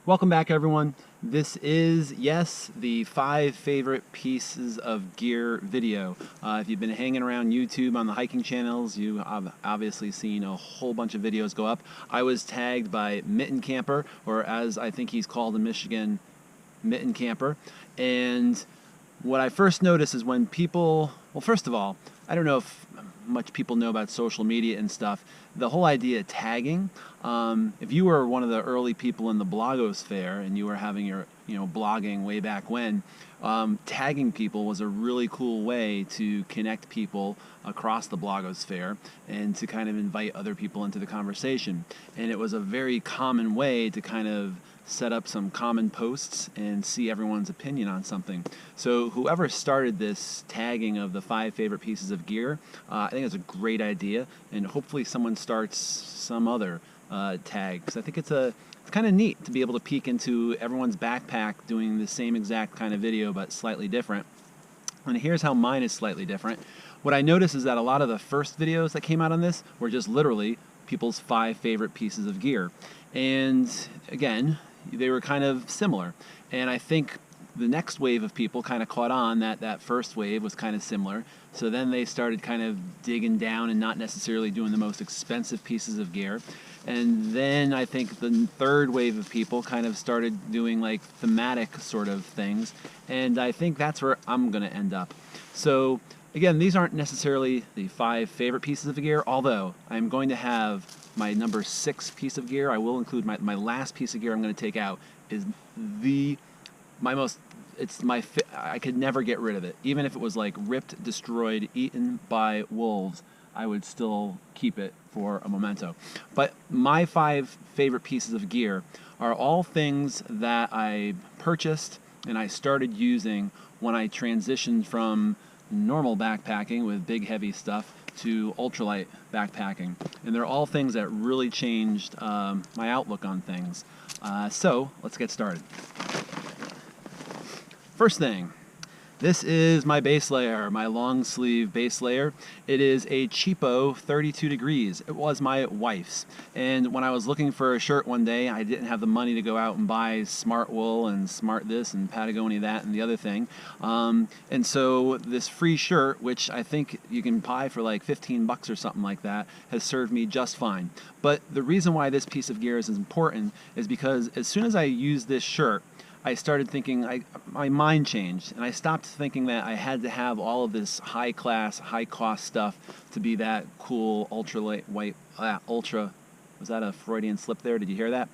Welcome back, everyone. This is, yes, the 5 favorite pieces of gear video. If you've been hanging around YouTube on the hiking channels, you have obviously seen a whole bunch of videos go up. I was tagged by Mitten Camper, or as I think he's called in Michigan, Mitten Camper. And what I first noticed is when people, well, first of all, I don't know if much people know about social media and stuff. The whole idea of tagging, if you were one of the early people in the blogosphere and you were having your blogging way back when, tagging people was a really cool way to connect people across the blogosphere and to kind of invite other people into the conversation. And it was a very common way to kind of set up some common posts and see everyone's opinion on something. So whoever started this tagging of the 5 favorite pieces of gear, I think it's a great idea, and hopefully someone starts some other tag, because I think it's kind of neat to be able to peek into everyone's backpack doing the same exact kind of video but slightly different. And here's how mine is slightly different. What I noticed is that a lot of the first videos that came out on this were just literally people's 5 favorite pieces of gear. And again, they were kind of similar. And I think the next wave of people kind of caught on that that first wave was kind of similar. So then they started kind of digging down and not necessarily doing the most expensive pieces of gear. And then I think the third wave of people kind of started doing like thematic sort of things. And I think that's where I'm going to end up. So again, these aren't necessarily the 5 favorite pieces of gear, although I'm going to have my number 6 piece of gear. I will include my last piece of gear I'm going to take out is I could never get rid of it. Even if it was like ripped, destroyed, eaten by wolves, I would still keep it for a memento. But my 5 favorite pieces of gear are all things that I purchased and I started using when I transitioned from normal backpacking with big heavy stuff to ultralight backpacking, and they're all things that really changed my outlook on things. So let's get started. First thing, this is my base layer, my long sleeve base layer. It is a cheapo 32 degrees. It was my wife's. And when I was looking for a shirt one day, I didn't have the money to go out and buy Smart Wool and Smart this and Patagonia that and the other thing. And so this free shirt, which I think you can buy for like 15 bucks or something like that, has served me just fine. But the reason why this piece of gear is important is because as soon as I used this shirt, I started thinking, my mind changed, and I stopped thinking that I had to have all of this high class, high cost stuff to be that cool was that a Freudian slip there? Did you hear that?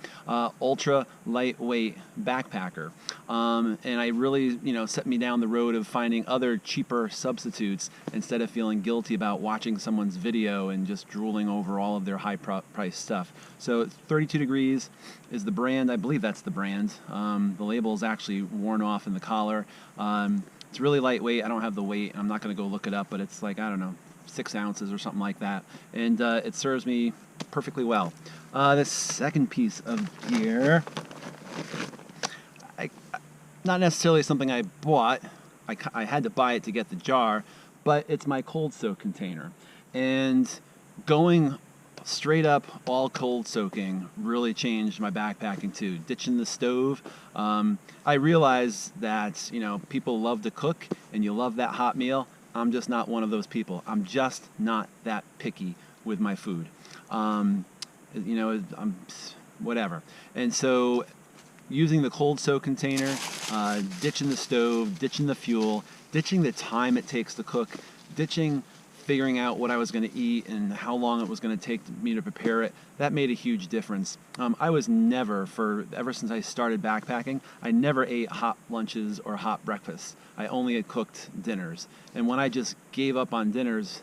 Ultra lightweight backpacker. And I really, set me down the road of finding other cheaper substitutes instead of feeling guilty about watching someone's video and just drooling over all of their high price stuff. So 32 degrees is the brand. I believe that's the brand. The label is actually worn off in the collar. It's really lightweight. I don't have the weight. I'm not going to go look it up, but it's like, I don't know, 6 ounces or something like that. And it serves me perfectly well. The second piece of gear, not necessarily something I bought. I had to buy it to get the jar, but it's my cold soak container. And going straight up all cold soaking really changed my backpacking too. Ditching the stove. I realized that people love to cook and you love that hot meal. I'm just not one of those people. I'm just not that picky with my food. I'm whatever. And so using the cold soak container, ditching the stove, ditching the fuel, ditching the time it takes to cook, ditching figuring out what I was going to eat and how long it was going to take me to prepare it, that made a huge difference. I was never, ever since I started backpacking, I never ate hot lunches or hot breakfasts. I only had cooked dinners. And when I just gave up on dinners,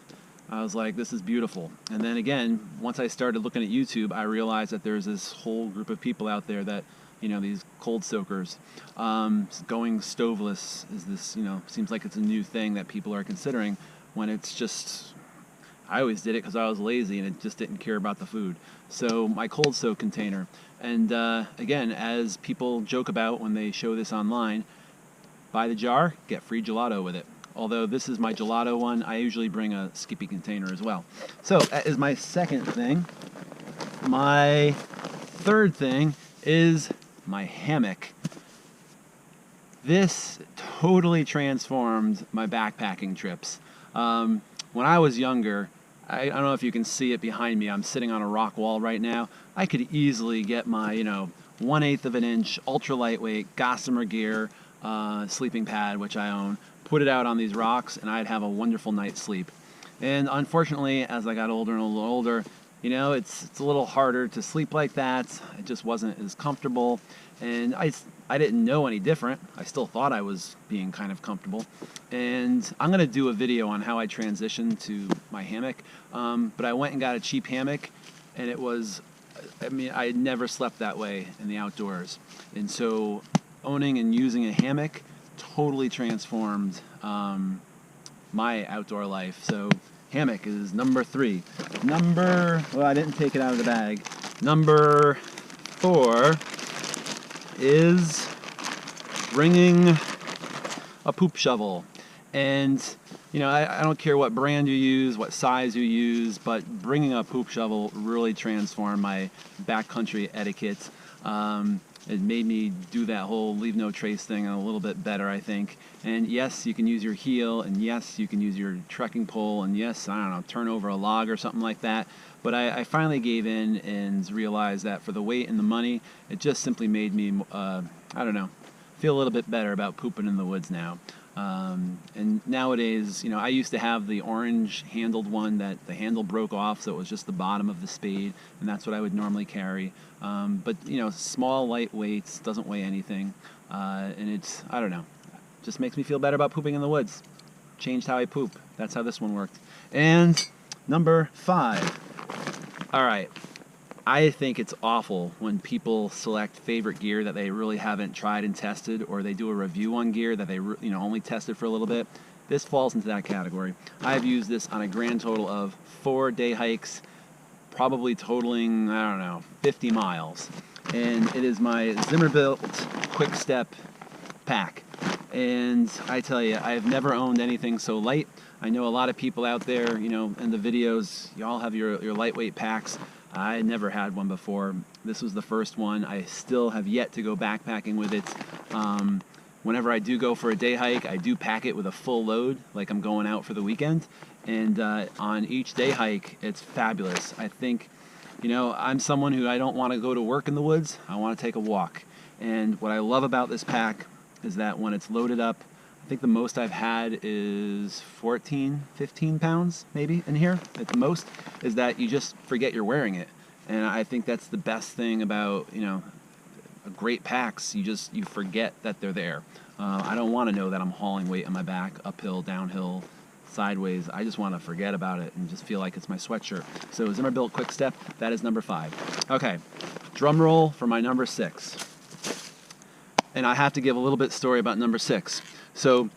I was like, this is beautiful. And then again, once I started looking at YouTube, I realized that there's this whole group of people out there that, these cold soakers. Going stoveless is this, seems like it's a new thing that people are considering, when it's just, I always did it because I was lazy and it just didn't care about the food. So my cold soak container. And again, as people joke about when they show this online, buy the jar, get free gelato with it. Although this is my gelato one, I usually bring a Skippy container as well. So that is my second thing. My third thing is my hammock. This totally transformed my backpacking trips. When I was younger, I don't know if you can see it behind me, I'm sitting on a rock wall right now. I could easily get my, 1/8 of an inch ultra lightweight Gossamer gear sleeping pad, which I own, put it out on these rocks, and I'd have a wonderful night's sleep. And unfortunately, as I got older and older, it's a little harder to sleep like that. It just wasn't as comfortable, and I didn't know any different. I still thought I was being kind of comfortable. And I'm going to do a video on how I transitioned to my hammock, but I went and got a cheap hammock, and I had never slept that way in the outdoors. And so owning and using a hammock totally transformed my outdoor life. So hammock is number 3. Well, I didn't take it out of the bag. Number 4 is bringing a poop shovel. And I don't care what brand you use, what size you use, but bringing a poop shovel really transformed my backcountry etiquette. It made me do that whole leave no trace thing a little bit better, I think. And yes, you can use your heel, and yes, you can use your trekking pole, and yes, I don't know, turn over a log or something like that. But I finally gave in and realized that for the weight and the money, it just simply made me, feel a little bit better about pooping in the woods now. And nowadays, I used to have the orange handled one that the handle broke off, so it was just the bottom of the spade, and that's what I would normally carry. But small, light weights, doesn't weigh anything, and it's, just makes me feel better about pooping in the woods. Changed how I poop. That's how this one worked. And number 5. All right. I think it's awful when people select favorite gear that they really haven't tried and tested, or they do a review on gear that they only tested for a little bit. This falls into that category. I've used this on a grand total of 4 day hikes, probably totaling, 50 miles. And it is my Zimmer built Quickstep pack. And I tell you, I've never owned anything so light. I know a lot of people out there, in the videos, y'all have your lightweight packs. I never had one before. This was the first one. I still have yet to go backpacking with it. Whenever I do go for a day hike, I do pack it with a full load, like I'm going out for the weekend. And on each day hike, it's fabulous. I think, I'm someone who I don't want to go to work in the woods. I want to take a walk. And what I love about this pack is that when it's loaded up, I think the most I've had is 14, 15 pounds maybe in here at the most, is that you just forget you're wearing it. And I think that's the best thing about, great packs. You forget that they're there. I don't want to know that I'm hauling weight on my back, uphill, downhill, sideways. I just want to forget about it and just feel like it's my sweatshirt. So Zimmer built Quickstep, that is number 5. Okay, drum roll for my number 6. And I have to give a little bit story about number 6. So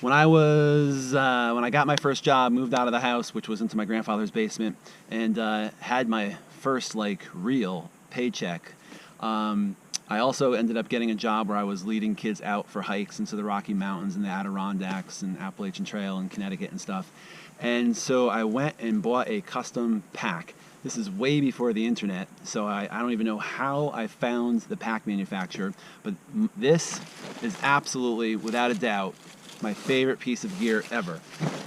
when I got my first job, moved out of the house, which was into my grandfather's basement, and had my first real paycheck, I also ended up getting a job where I was leading kids out for hikes into the Rocky Mountains and the Adirondacks and Appalachian Trail in Connecticut and stuff. And so I went and bought a custom pack. This is way before the internet, so I don't even know how I found the pack manufacturer, but this is absolutely, without a doubt, my favorite piece of gear ever.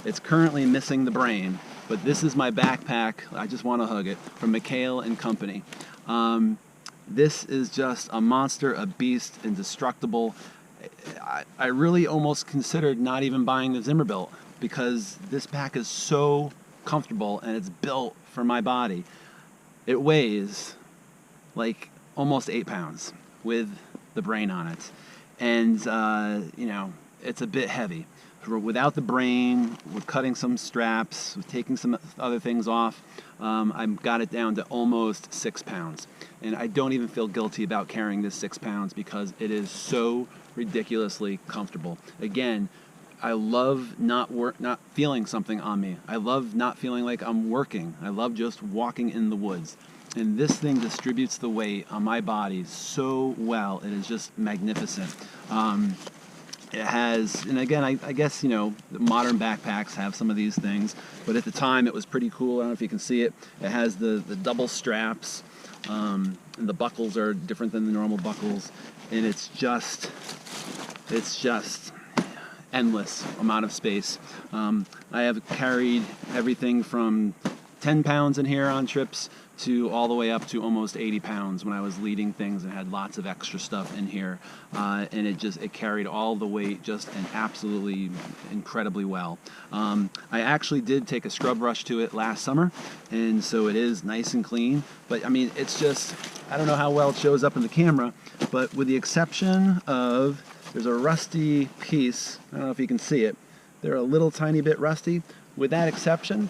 It's currently missing the brain, but this is my backpack, I just want to hug it, from McHale and Company. This is just a monster, a beast, indestructible. I really almost considered not even buying the Zimmer built, because this pack is so comfortable and it's built for my body. It weighs like almost 8 pounds with the brain on it, and it's a bit heavy. Without the brain, with cutting some straps, with taking some other things off, I've got it down to almost 6 pounds. And I don't even feel guilty about carrying this 6 pounds because it is so ridiculously comfortable. Again, I love not feeling something on me. I love not feeling like I'm working. I love just walking in the woods. And this thing distributes the weight on my body so well. It is just magnificent. It has, and again, I guess, the modern backpacks have some of these things, but at the time it was pretty cool. I don't know if you can see it. It has the double straps. And the buckles are different than the normal buckles, and it's just endless amount of space. I have carried everything from 10 pounds in here on trips to all the way up to almost 80 pounds when I was leading things and had lots of extra stuff in here. And it carried all the weight just and absolutely incredibly well. I actually did take a scrub brush to it last summer, and so it is nice and clean. But I mean, it's just, I don't know how well it shows up in the camera, but with the exception of, there's a rusty piece, I don't know if you can see it, they're a little tiny bit rusty. With that exception,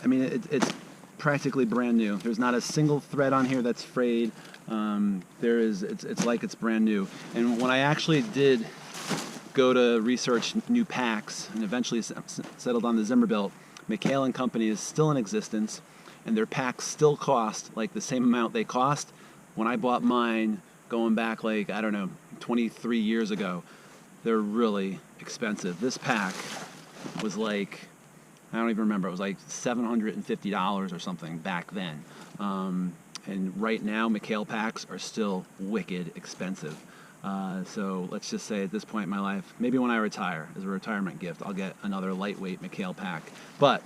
I mean, it's practically brand new. There's not a single thread on here that's frayed. It's like it's brand new. And when I actually did go to research new packs and eventually settled on the Zimmer belt, McHale and Company is still in existence, and their packs still cost like the same amount they cost when I bought mine going back, like, I don't know, 23 years ago. They're really expensive. This pack was like, I don't even remember, it was like $750 or something back then. And right now, McHale packs are still wicked expensive. So let's just say at this point in my life, maybe when I retire, as a retirement gift, I'll get another lightweight McHale pack. But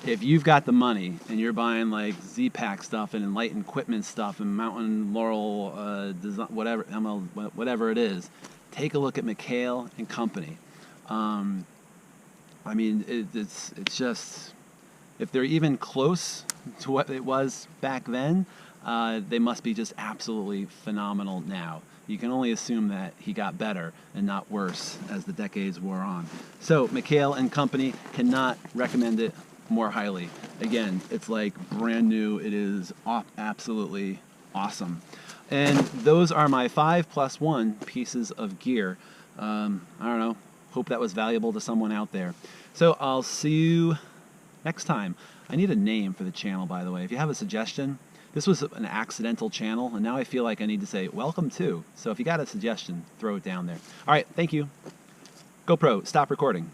if you've got the money and you're buying like Z-Pack stuff and Enlighten equipment stuff and Mountain Laurel, design, whatever it is, take a look at McHale and Company. I mean, it's just, if they're even close to what it was back then, they must be just absolutely phenomenal now. You can only assume that he got better and not worse as the decades wore on. So McHale and Company, cannot recommend it more highly. Again, it's like brand new. It is absolutely awesome. And those are my 5+1 pieces of gear. I don't know. Hope that was valuable to someone out there. So I'll see you next time. I need a name for the channel, by the way. If you have a suggestion, this was an accidental channel, and now I feel like I need to say welcome to. So if you got a suggestion, throw it down there. All right, thank you. GoPro, stop recording.